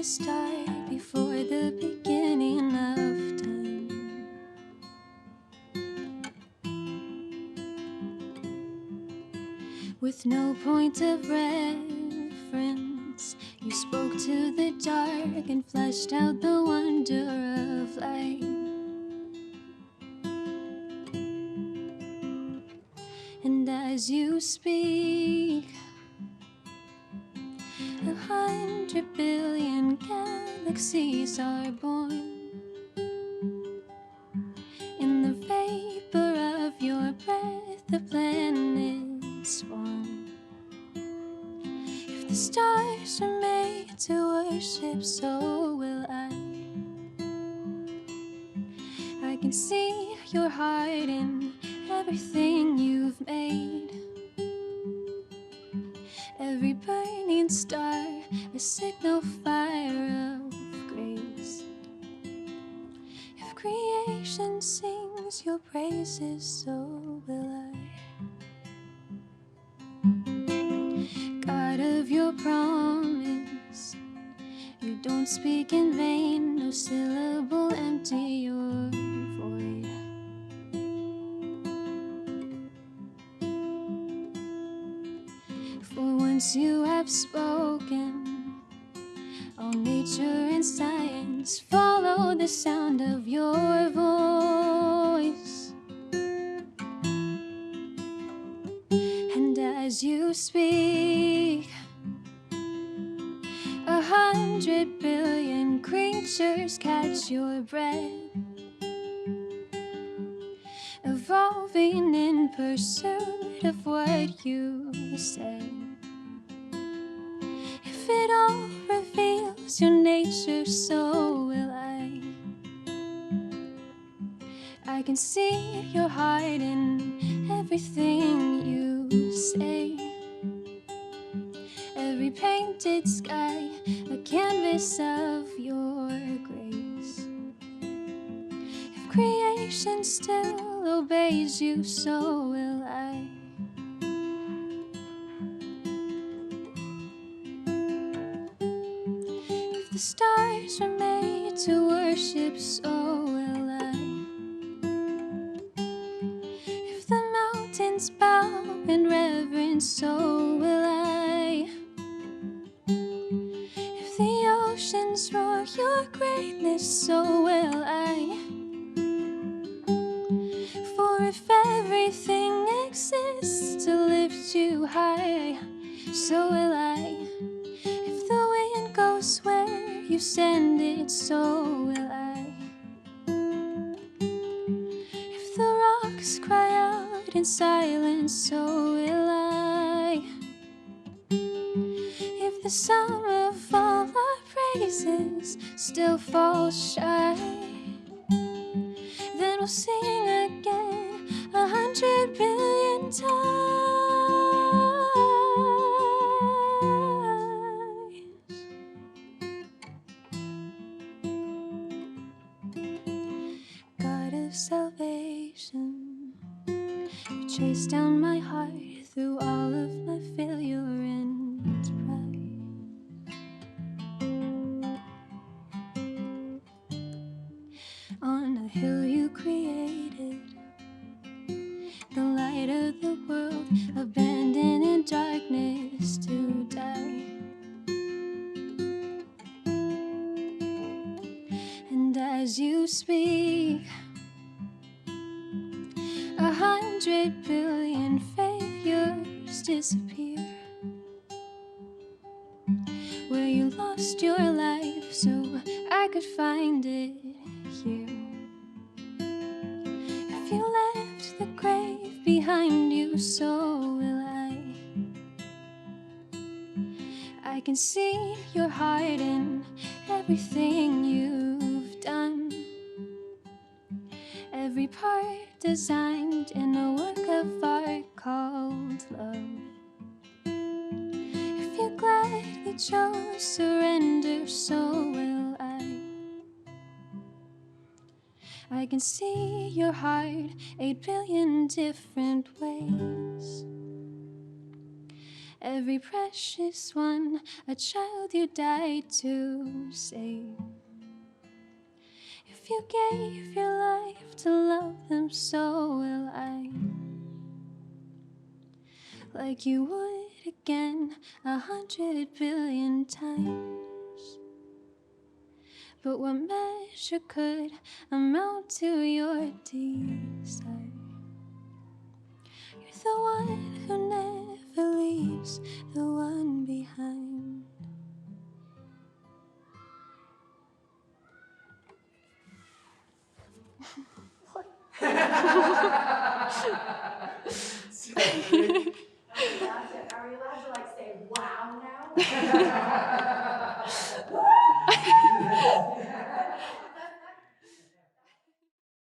start before the beginning of time. With no point of reference, you spoke to the dark and fleshed out the wonder of light. And as you speak, 100 billion galaxies are born. In the vapor of your breath, the planets form. If the stars are made to worship, so will I. I can see your heart in everything you've made. Every burning star, a signal fire of grace. If creation sings your praises, so will I. God of your promise, you don't speak in vain, no syllable empty your void. For once you have spoken, all nature and science follow the sound of your voice. And as you speak, 100 billion creatures catch your breath, evolving in pursuit of what you say. If it all reveals your nature, so will I. I can see your heart in everything you say. Every painted sky, a canvas of your grace. If creation still obeys you, so will I. If the stars are made to worship, so will I. If the mountains bow in reverence, so will I. If the oceans roar your greatness, so will I. For if everything exists to lift you high, so will I. If the wind goes where you send it, so will I. If the rocks cry out in silence, so will I. If the sum of all our praises still falls shy, then we'll sing again 100 billion times. God of salvation, you chase down my heart through all of my failure and pride. On a hill you created, the light of the world, abandoned in darkness to die. And as you speak, 100 billion failures disappear. Where you lost your life so I could find it here. If you left the grave behind you, so will I. I can see your heart in everything you've done. Every part designed in a work of art called love. If you gladly chose surrender, so will I. I can see your heart 8 billion different ways. every precious one, a child you died to save. If you gave your life to love them, so will I. Like you would again 100 billion times. But what measure could amount to your desire? You're the one who never leaves the one behind.